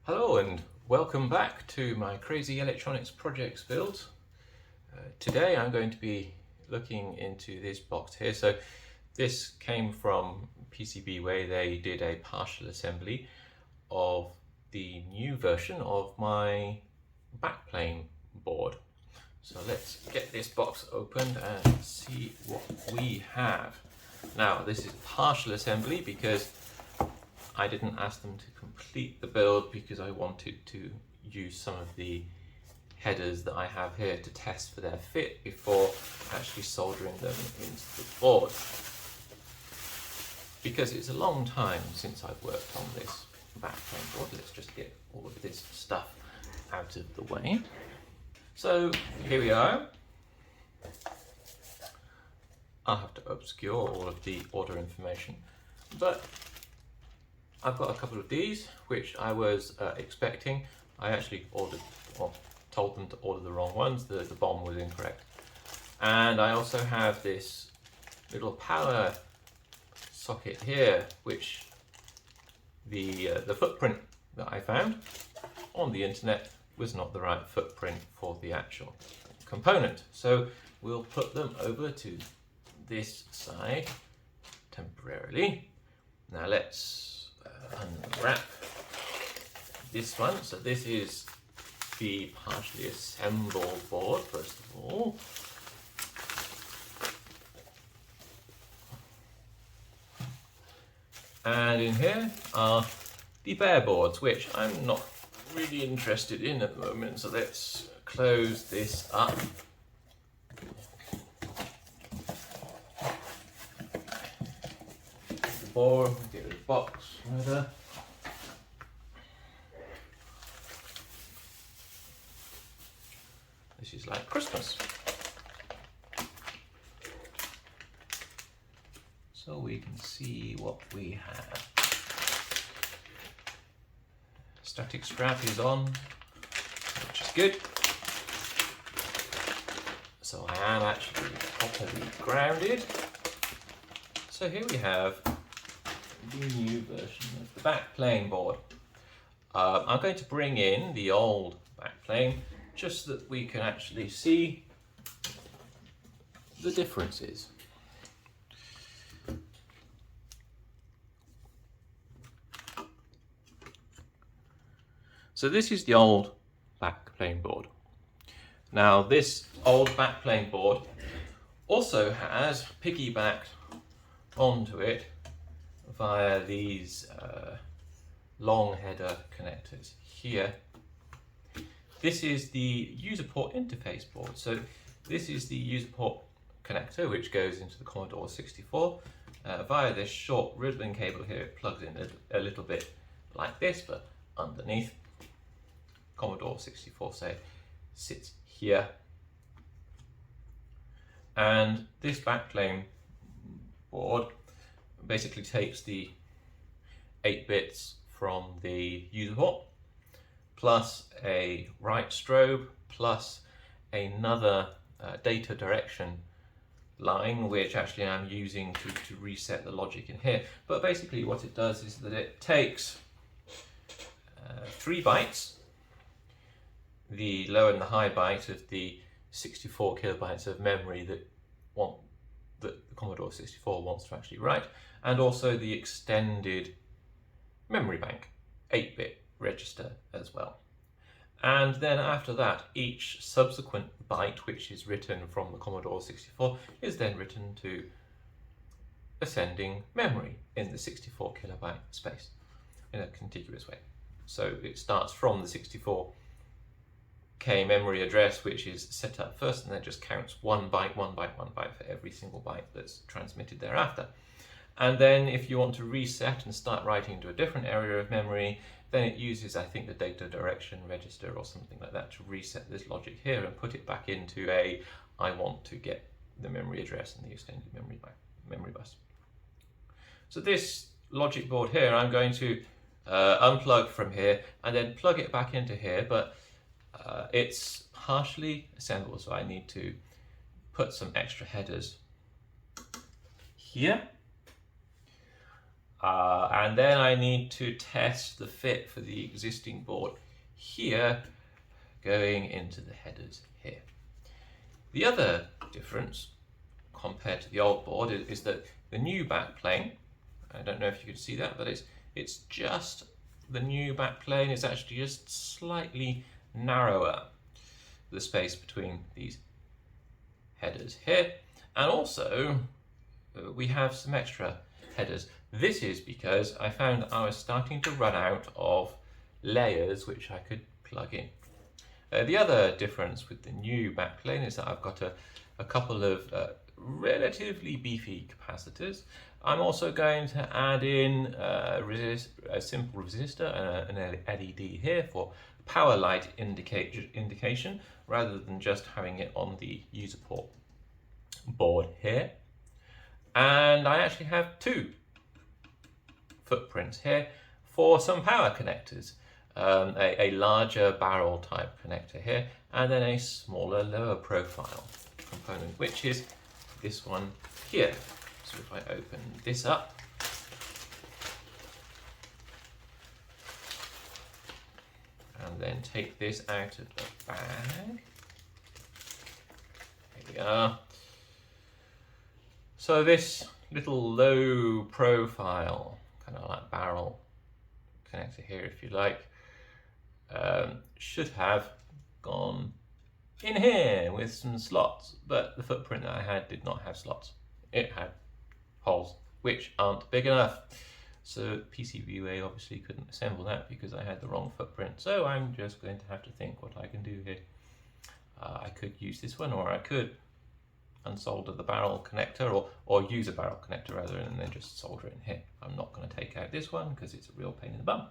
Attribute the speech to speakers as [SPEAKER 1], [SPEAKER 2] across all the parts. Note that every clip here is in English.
[SPEAKER 1] Hello and welcome back to my crazy electronics projects build. Today I'm going to be looking into this box here. So this came from PCB where they did a partial assembly of the new version of my backplane board. So let's get this box opened and see what we have. Now this is partial assembly because I didn't ask them to complete the build because I wanted to use some of the headers that I have here to test for their fit before actually soldering them into the board. Because it's a long time since I've worked on this backplane board. Let's just get all of this stuff out of the way. So here we are. I'll have to obscure all of the order information, but I've got a couple of these which I was expecting. I actually ordered, or told them to order the wrong ones. The BOM was incorrect. And I also have this little power socket here, which the footprint that I found on the internet was not the right footprint for the actual component. So we'll put them over to this side temporarily. Now let's unwrap this one. So this is the partially assembled board first of all. And in here are the bare boards, which I'm not really interested in at the moment. So let's close this up. Or get rid of the box rather. This is like Christmas. So we can see what we have. Static scrap is on, which is good. So I am actually properly grounded. So here we have the new version of the backplane board. I'm going to bring in the old backplane just so that we can actually see the differences. So this is the old backplane board. Now this old backplane board also has piggybacked onto it via these long header connectors here. This is the user port interface board. So this is the user port connector which goes into the Commodore 64 via this short ribbon cable here. It plugs in a little bit like this, but underneath. Commodore 64 say sits here, and this backplane board basically takes the 8 bits from the user port plus a write strobe plus another data direction line, which actually I'm using to reset the logic in here. But basically what it does is that it takes 3 bytes, the low and the high byte of the 64 kilobytes of memory that the Commodore 64 wants to actually write, and also the extended memory bank 8-bit register as well. And then after that, each subsequent byte which is written from the Commodore 64 is then written to ascending memory in the 64 kilobyte space in a contiguous way. So it starts from the 64K memory address, which is set up first, and then just counts 1 byte for every single byte that's transmitted thereafter. And then if you want to reset and start writing to a different area of memory, then it uses, I think, the data direction register or something like that to reset this logic here and put it back into a, I want to get the memory address and the extended memory bus. So this logic board here, I'm going to unplug from here and then plug it back into here, but it's partially assembled, so I need to put some extra headers here. And then I need to test the fit for the existing board here, going into the headers here. The other difference compared to the old board is that the new backplane, I don't know if you can see that, but it's just, the new backplane is actually just slightly narrower, the space between these headers here. And also we have some extra headers. This is because I found I was starting to run out of layers which I could plug in. The other difference with the new backplane is that I've got a couple of relatively beefy capacitors. I'm also going to add in a simple resistor and an LED here for power light indication, rather than just having it on the user port board here. And I actually have two footprints here for some power connectors. A larger barrel type connector here, and then a smaller lower profile component, which is this one here. So if I open this up, and then take this out of the bag, here we are. So this little low profile, kind of like barrel connector here, if you like, should have gone in here with some slots, but the footprint that I had did not have slots. It had holes which aren't big enough. So PCBWay obviously couldn't assemble that because I had the wrong footprint. So I'm just going to have to think what I can do here. I could use this one, or I could unsolder the barrel connector, or use a barrel connector rather, and then just solder it in here. I'm not going to take out this one because it's a real pain in the bum.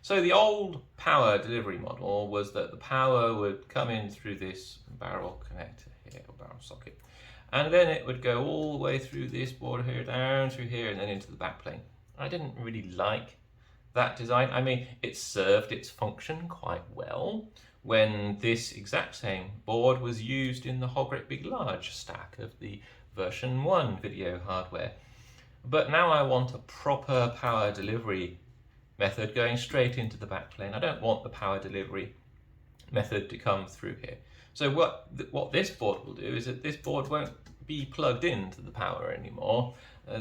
[SPEAKER 1] So the old power delivery model was that the power would come in through this barrel connector here, or barrel socket, and then it would go all the way through this board here, down through here, and then into the backplane. I didn't really like that design. I mean, it served its function quite well when this exact same board was used in the whole great big large stack of the version 1 video hardware. But now I want a proper power delivery method going straight into the backplane. I don't want the power delivery method to come through here. So what this board will do is that this board won't be plugged into the power anymore.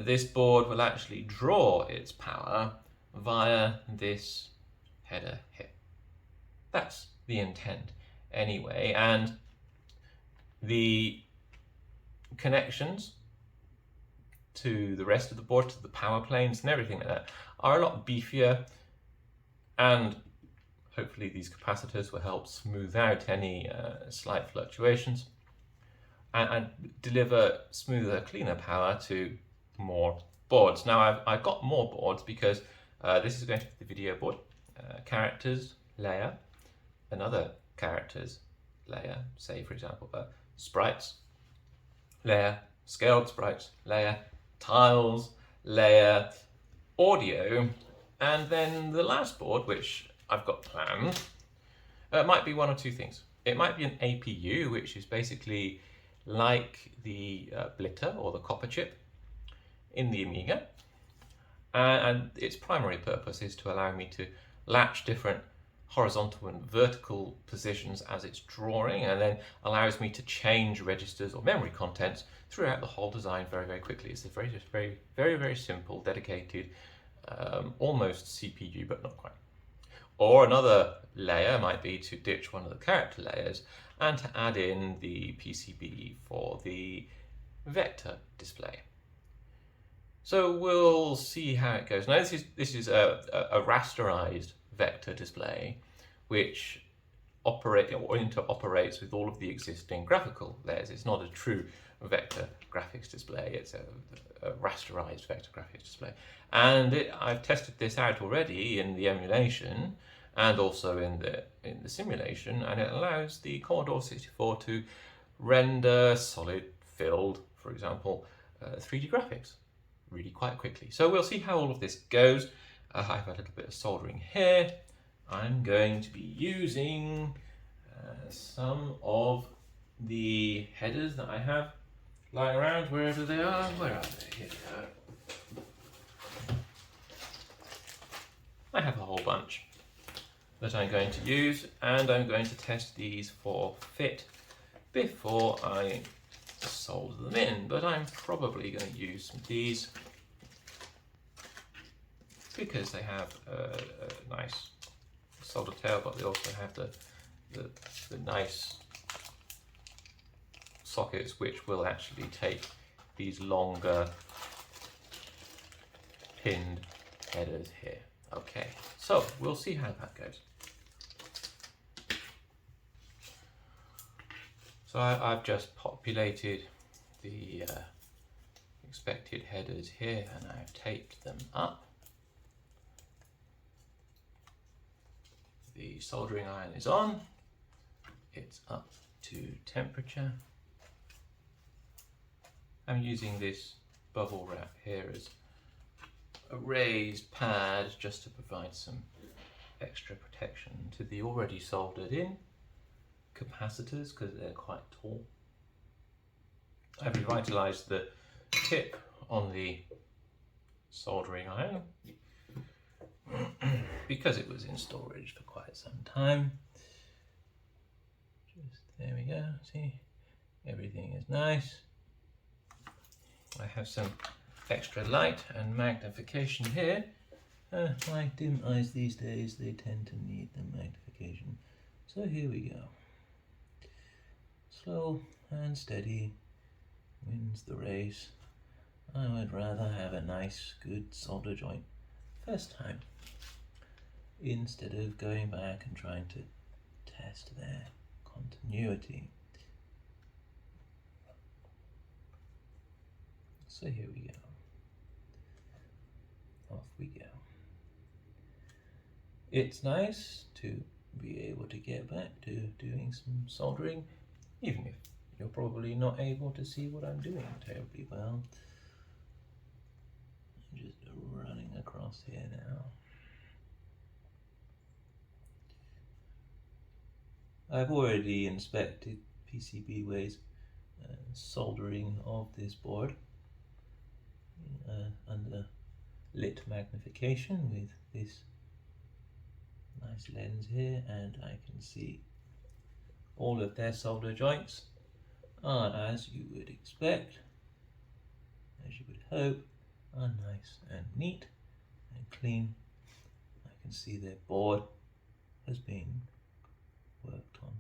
[SPEAKER 1] This board will actually draw its power via this header here. That's the intent anyway, and the connections to the rest of the board, to the power planes and everything like that, are a lot beefier, and hopefully these capacitors will help smooth out any slight fluctuations and deliver smoother, cleaner power to more boards. Now I've got more boards because this is going to be the video board, characters layer, another characters layer, say for example sprites layer, scaled sprites layer, tiles layer, audio, and then the last board, which I've got planned, might be one or two things. It might be an APU, which is basically like the Blitter or the copper chip in the Amiga, and its primary purpose is to allow me to latch different horizontal and vertical positions as it's drawing, and then allows me to change registers or memory contents throughout the whole design very, very quickly. It's a very simple, dedicated, almost CPU, but not quite. Or another layer might be to ditch one of the character layers and to add in the PCB for the vector display. So we'll see how it goes. Now this is a rasterized vector display, which interoperates with all of the existing graphical layers. It's not a true vector graphics display, it's a rasterized vector graphics display. And I've tested this out already in the emulation and also in the simulation, and it allows the Commodore 64 to render solid filled, for example, 3D graphics really quite quickly. So we'll see how all of this goes. I have a little bit of soldering here. I'm going to be using some of the headers that I have lying around wherever they are. Where are they? Here they are. I have a whole bunch that I'm going to use, and I'm going to test these for fit before I solder them in, but I'm probably going to use some of these because they have a nice solder tail, but they also have the nice sockets which will actually take these longer pinned headers here. Okay, so we'll see how that goes. So I've just populated the expected headers here, and I've taped them up. The soldering iron is on. It's up to temperature. I'm using this bubble wrap here as a raised pad just to provide some extra protection to the already soldered in capacitors because they're quite tall. I've revitalized the tip on the soldering iron because it was in storage for quite some time. Just there we go, see, everything is nice. I have some extra light and magnification here. My dim eyes these days, they tend to need the magnification. So here we go. Slow and steady wins the race. I would rather have a nice, good solder joint first time instead of going back and trying to test their continuity. So here we go. Off we go. It's nice to be able to get back to doing some soldering, even if you're probably not able to see what I'm doing terribly well. I'm just running across here now. I've already inspected PCBWay's soldering of this board under lit magnification with this nice lens here, and I can see all of their solder joints are, as you would expect, as you would hope, are nice and neat and clean. I can see their board has been worked on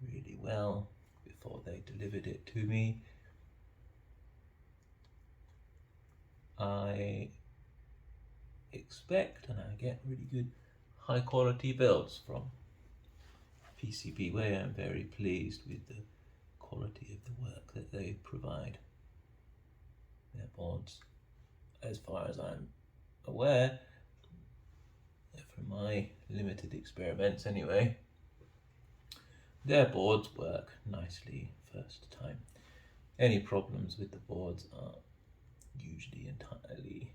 [SPEAKER 1] really well before they delivered it to me. I expect and I get really good high quality builds from PCBWay. I'm very pleased with the quality of the work that they provide. Their boards, as far as I'm aware, from my limited experiments anyway, their boards work nicely first time. Any problems with the boards are usually entirely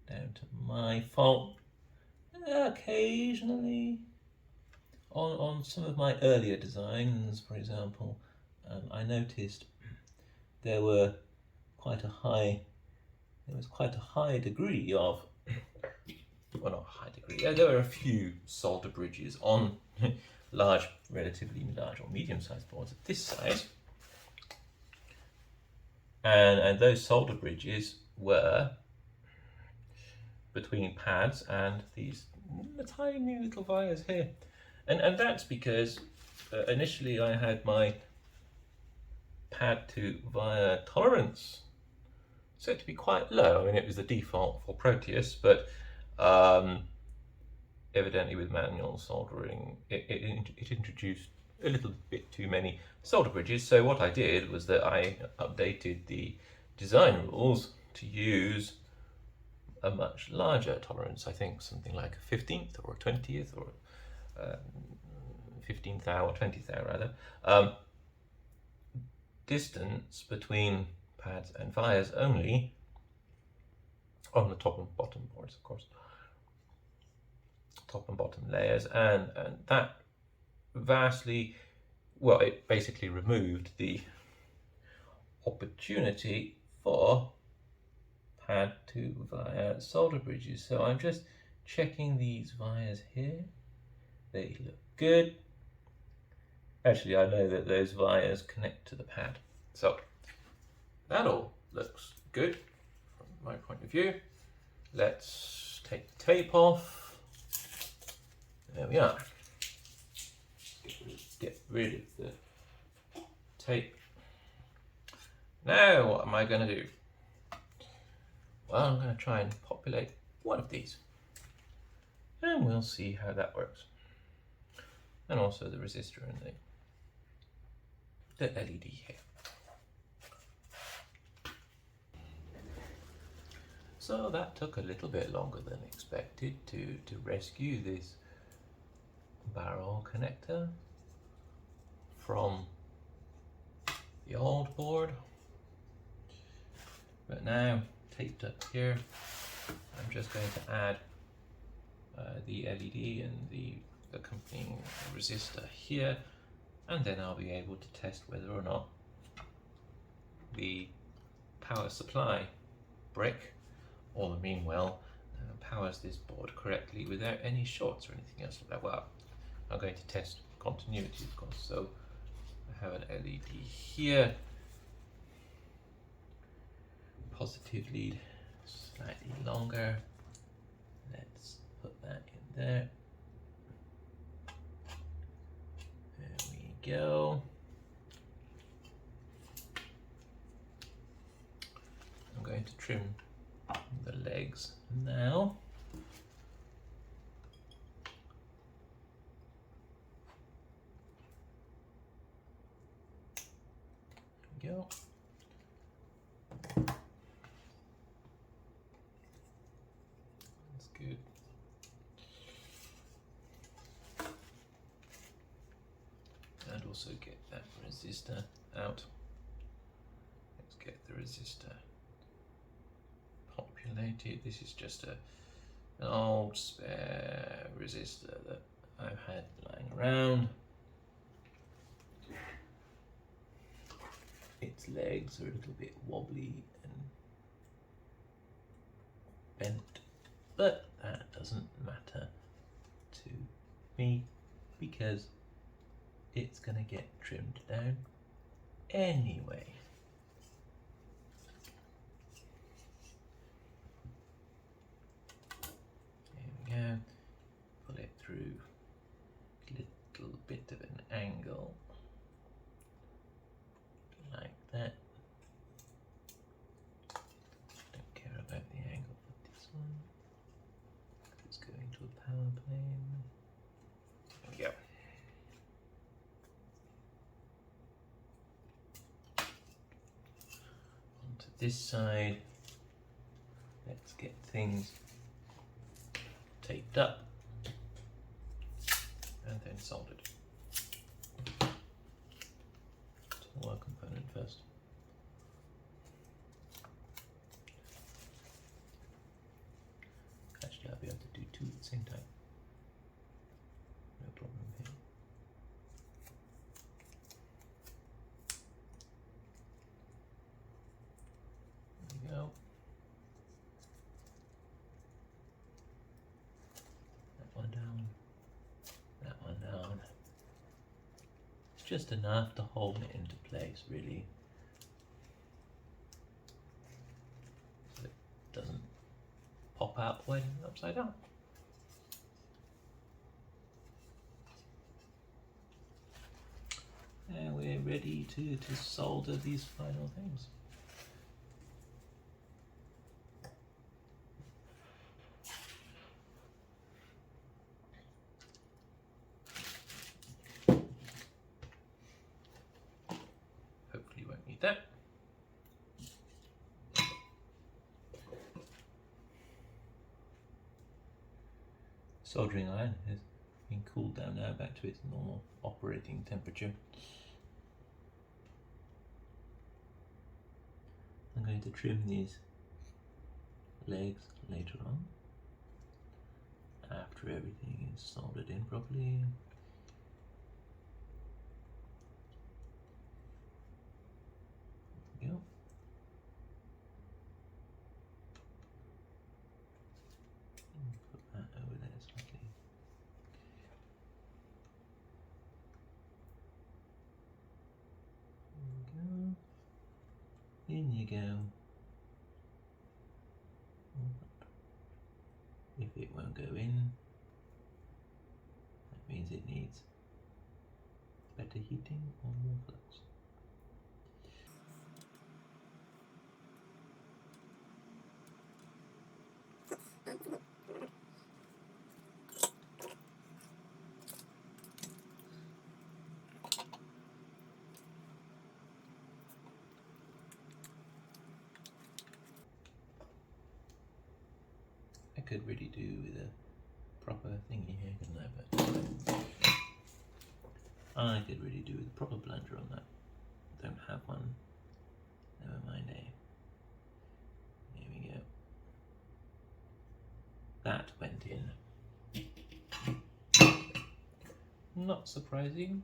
[SPEAKER 1] down to my fault. Occasionally, on some of my earlier designs, for example, I noticed there was quite a high degree of, well, not a high degree, there were a few solder bridges on relatively large or medium-sized boards of this size, and those solder bridges were between pads and these tiny little wires here, and that's because initially I had my pad to wire tolerance set to be quite low. I mean, it was the default for Proteus, but evidently with manual soldering it introduced a little bit too many solder bridges. So what I did was that I updated the design rules to use a much larger tolerance. I think something like a 15th or a 20th or 15th thou or 20th thou rather, distance between pads and wires only on the top and bottom boards, of course, top and bottom layers, and that vastly, well, it basically removed the opportunity for pad to wire solder bridges. So I'm just checking these wires here. They look good. Actually, I know that those wires connect to the pad. So that all looks good from my point of view. Let's take the tape off. There we are. Get rid of the tape. Now what am I going to do? Well, I'm going to try and populate one of these. And we'll see how that works. And also the resistor and the LED here. So that took a little bit longer than expected to rescue this barrel connector from the old board. But now, taped up here, I'm just going to add the LED and the accompanying resistor here, and then I'll be able to test whether or not the power supply brick or the mean well powers this board correctly without any shorts or anything else like that. Well, I'm going to test continuity, of course. So I have an LED here, positive lead slightly longer. Let's put that in there. There we go. I'm going to trim the legs now. There we go. That's good. And also get that resistor out. Let's get the resistor populated. This is just an old spare resistor that I've had lying around. Its legs are a little bit wobbly and bent, but that doesn't matter to me because it's going to get trimmed down anyway. There we go. Pull it through a little bit of an angle like that. Don't care about the angle for this one. It's going to a power plane. There we go. Onto this side. Let's get things taped up and then soldered. One component first. Actually, I'll be able to do two at the same time. No problem here. There we go. That one down. That one down. Just enough to hold it into place, really, so it doesn't pop out when upside down. And we're ready to solder these final things. That. Soldering iron has been cooled down now back to its normal operating temperature. I'm going to trim these legs later on after everything is soldered in properly. Go. Put that In you go. If it won't go in, that means it needs better heating or more flux. I could really do with a proper thingy here, couldn't I? But I could really do with a proper plunger on that. Don't have one. Never mind, eh? Here we go. That went in. Not surprising,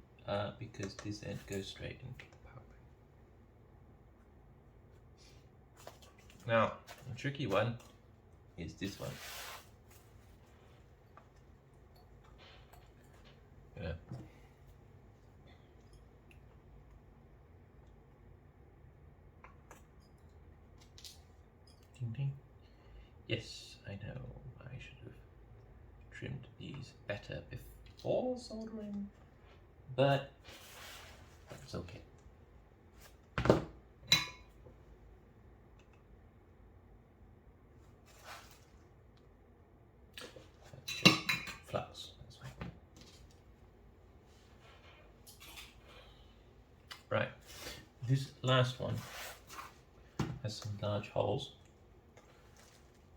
[SPEAKER 1] because this end goes straight into the power bank. Now, the tricky one is this one. Yeah. Ding ding. Yes, I know. I should have trimmed these better before soldering, but it's okay. That's just flux, that's fine. Right, this last one has some large holes.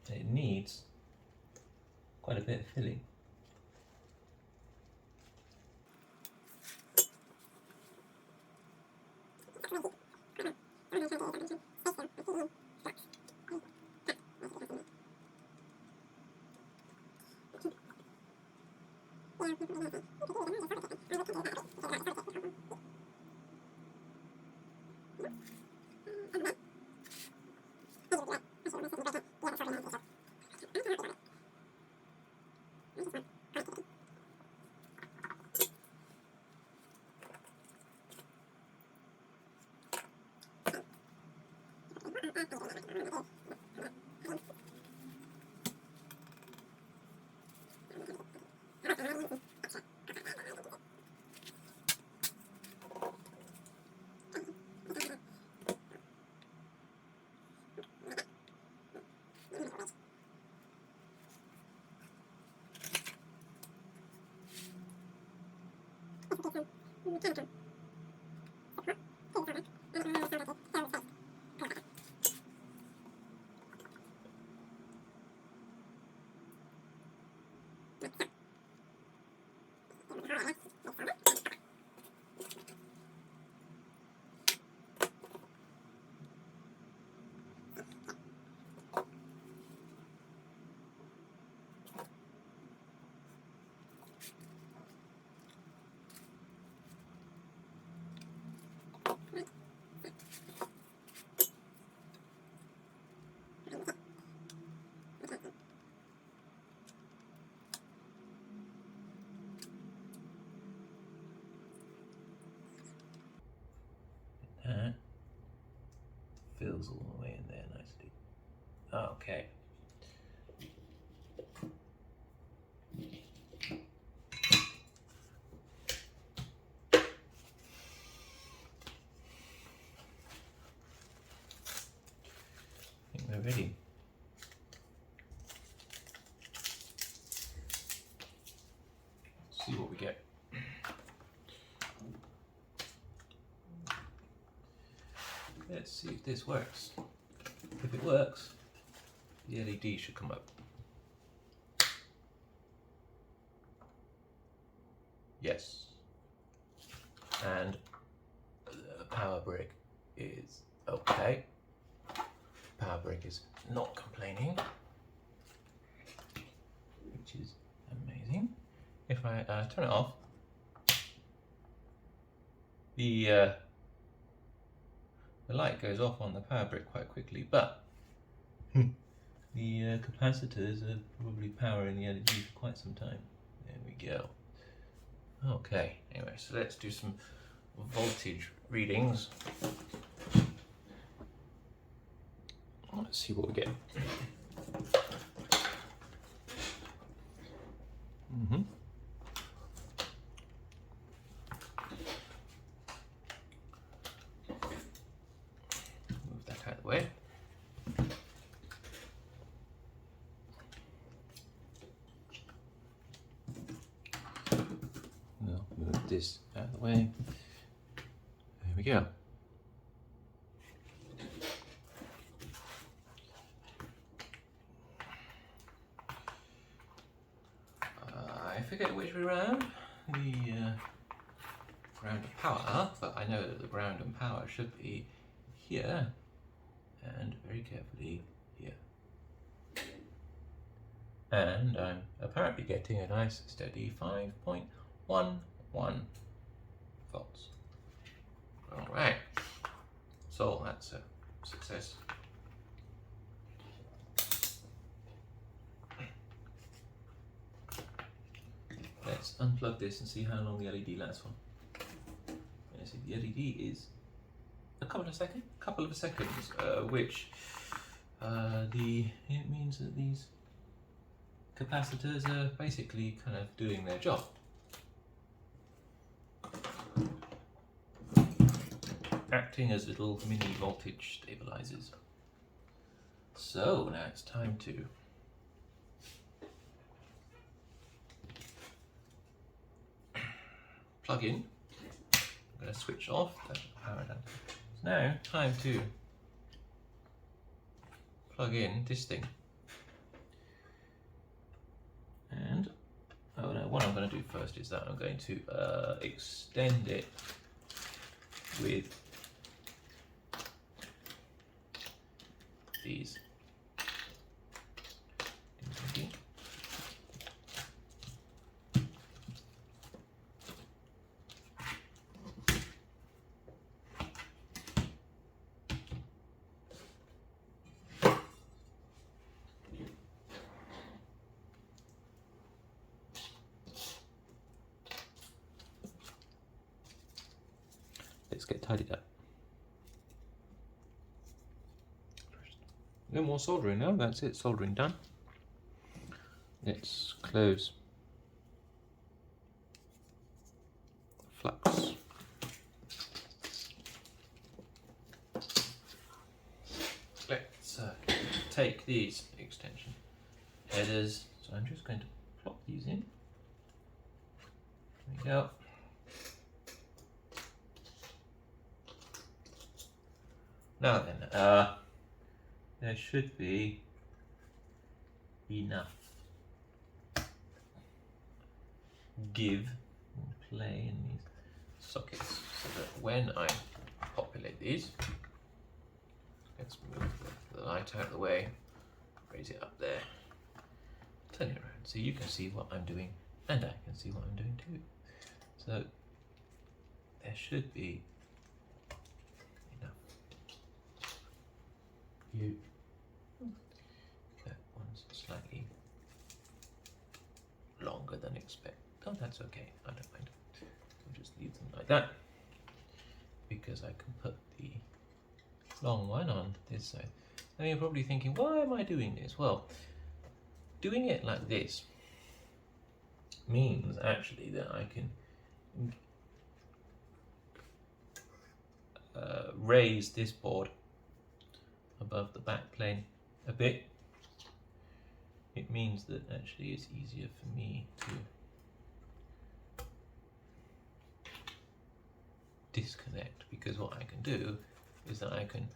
[SPEAKER 1] It needs quite a bit of filling. That fills all the way in there nicely. Okay. I think we're ready. Let's see what we get. Let's see if this works. If it works, the LED should come up. Yes. And the power brick is okay. Power brick is not complaining, which is amazing. If I turn it off, the light goes off on the power brick quite quickly, but the capacitors are probably powering the LED for quite some time. There we go. Okay, anyway, so let's do some voltage readings. Let's see what we get. Move that out of the way. We'll move this out of the way. There we go. I forget which way round the ground and power are, but I know that the ground and power should be here and very carefully here. And I'm apparently getting a nice steady 5.11 volts. Alright, so that's a success. Let's unplug this and see how long the LED lasts for. And see, the LED is a couple of seconds, which it means that these capacitors are basically kind of doing their job. Acting as little mini voltage stabilizers. So now it's time to plug in. I'm going to switch off the power down. It's now time to plug in this thing. And oh no, what I'm going to do first is that I'm going to extend it with these. Let's get tidied up. No more soldering now, that's it, soldering done. Let's close flux. Let's take these extension headers, so I'm just going to plop these in. There we go. Now then, there should be enough give and play in these sockets so that when I populate these, let's move the light out of the way, raise it up there, turn it around so you can see what I'm doing and I can see what I'm doing too. So there should be that one's slightly longer than expected. Oh, that's okay. I don't mind. We'll just leave them like that because I can put the long one on this side. Now you're probably thinking, why am I doing this? Well, doing it like this means actually that I can raise this board above the backplane a bit. It means that actually it's easier for me to disconnect, because what I can do is that I can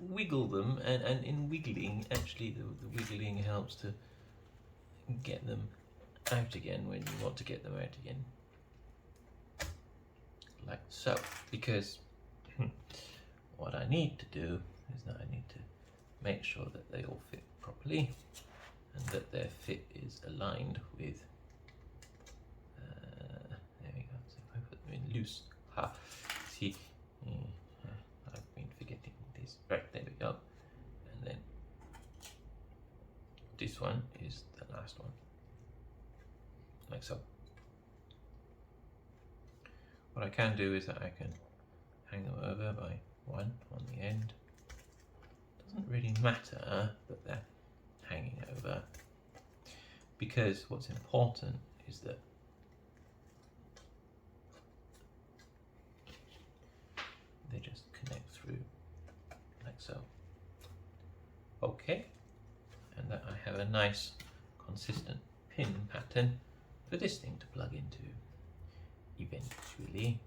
[SPEAKER 1] wiggle them, and in wiggling, actually the wiggling helps to get them out again when you want to get them out again, like so. Because what I need to do is that I need to make sure that they all fit properly and that their fit is aligned with there we go. So if I put them in loose, see, I've been forgetting this. Right, there we go. And then this one is the last one, like so. What I can do is that I can hang them over by one on the end. doesn't really matter that they're hanging over, because what's important is that they just connect through like so. Okay, and that I have a nice consistent pin pattern for this thing to plug into eventually.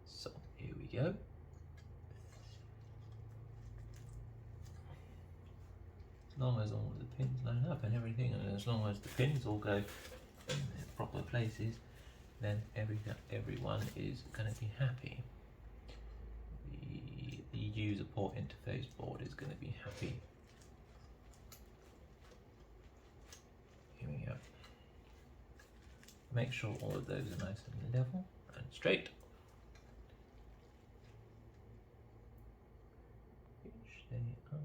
[SPEAKER 1] So here we go. As long as all the pins line up and everything, and as long as the pins all go in their proper places, then everyone is going to be happy. The user port interface board is going to be happy. Here we go. Make sure all of those are nice and level and straight. Which they are.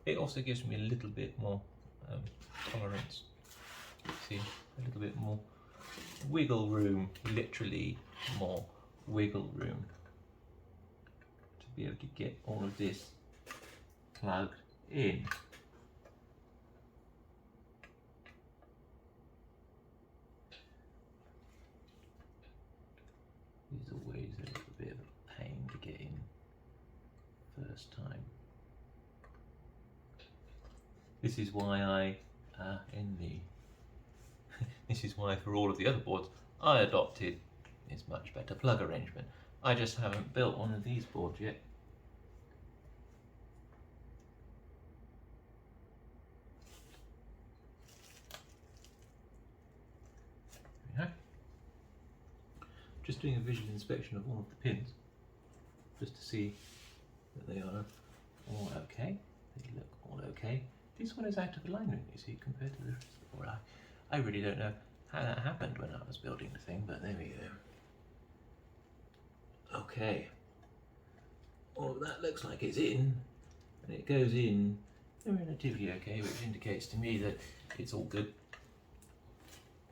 [SPEAKER 1] It also gives me a little bit more tolerance. See, a little bit more wiggle room, literally more wiggle room, to be able to get all of this plugged in. These are always a little bit of a pain to get in first time. This is why this is why for all of the other boards I adopted this much better plug arrangement. I just haven't built one of these boards yet. There we go. Just doing a visual inspection of all of the pins, just to see that they are all okay. They look all okay. This one is out of alignment, you see, compared to the rest of the board. I really don't know how that happened when I was building the thing, but there we go. Okay. All of that looks like it's in, and it goes in relatively okay, which indicates to me that it's all good.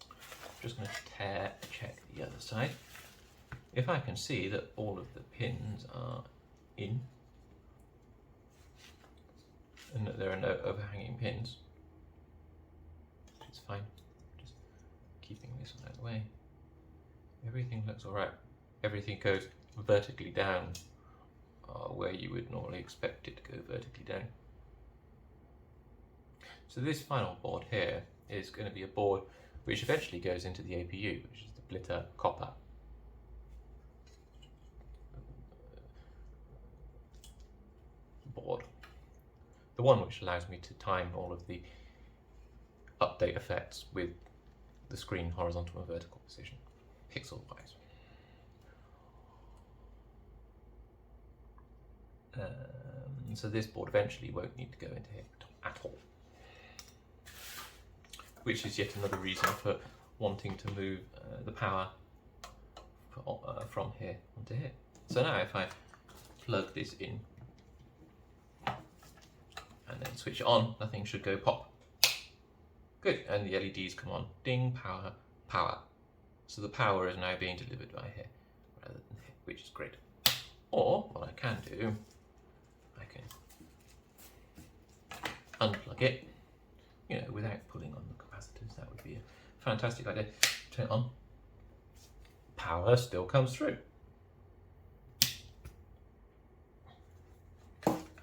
[SPEAKER 1] I'm just going to check the other side. If I can see that all of the pins are in, and that there are no overhanging pins, it's fine. Just keeping this one out of the way. Everything looks alright. Everything goes vertically down where you would normally expect it to go vertically down. So this final board here is going to be a board which eventually goes into the APU, which is the Blitter copper. Board. The one which allows me to time all of the update effects with the screen horizontal and vertical position, pixel wise. So this board eventually won't need to go into here at all, which is yet another reason for wanting to move the power from here onto here. So now if I plug this in and then switch it on, nothing should go pop. Good, and the LEDs come on, ding, power, power. So the power is now being delivered by here, rather than here, which is great. Or, what I can do, I can unplug it, without pulling on the capacitors. That would be a fantastic idea. Turn it on, power still comes through.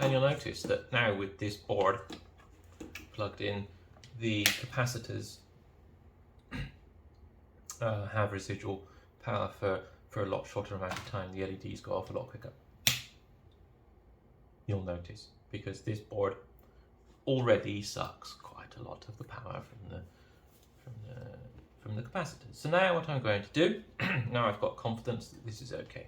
[SPEAKER 1] And you'll notice that now with this board plugged in, the capacitors have residual power for a lot shorter amount of time. The LEDs go off a lot quicker. You'll notice, because this board already sucks quite a lot of the power from the capacitors. So now what I'm going to do, now I've got confidence that this is okay.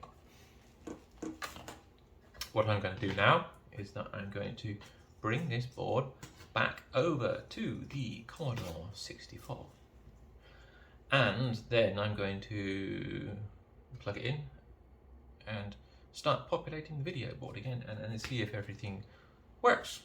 [SPEAKER 1] What I'm going to do now is that I'm going to bring this board back over to the Commodore 64, and then I'm going to plug it in and start populating the video board again and see if everything works.